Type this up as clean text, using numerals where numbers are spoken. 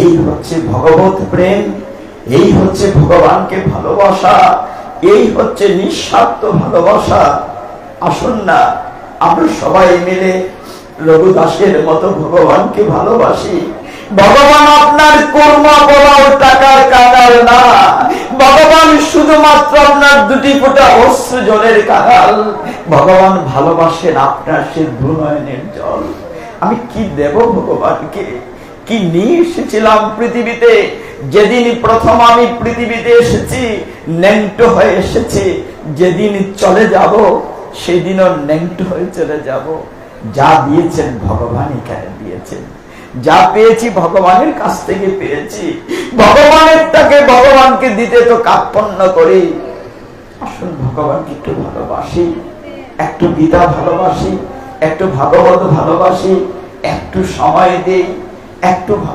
এই হচ্ছে ভগবত প্রেম, এই হচ্ছে ভগবানকে ভালোবাসা, এই হচ্ছে নিঃস্বার্থ ভালোবাসা। আসুন না আমরা সবাই মিলে রঘুদাসের মতো ভগবানকে ভালোবাসি। ভগবান আপনার কর্ম বলাও টাকার কাঙাল না, ভগবান শুধুমাত্র আপনার দুটি ফোঁটা অশ্রু জলের কাঙাল। ভগবান ভালোবাসেন আপনার সে দুনয়নের জল। আমি কি দেব ভগবানকে? কি নিয়ে এসেছিলাম পৃথিবীতে? যেদিন প্রথম আমি পৃথিবীতে এসেছি ন্যাংটো হয়ে এসেছি, যেদিন চলে যাব সেদিনও ন্যাংটো হয়ে চলে যাব। যা দিয়েছেন ভগবান এখানে দিয়েছেন, যা পেয়েছি ভগবানের কাছ থেকে পেয়েছি। ভগবানের তাকে ভগবানকে দিতে তো কার্পণ্য করি। আসুন ভগবানকে একটু ভালোবাসি, একটু গীতা ভালোবাসি, একটু ভাগবত ভালোবাসি, একটু সময় দিই, একটু ভালো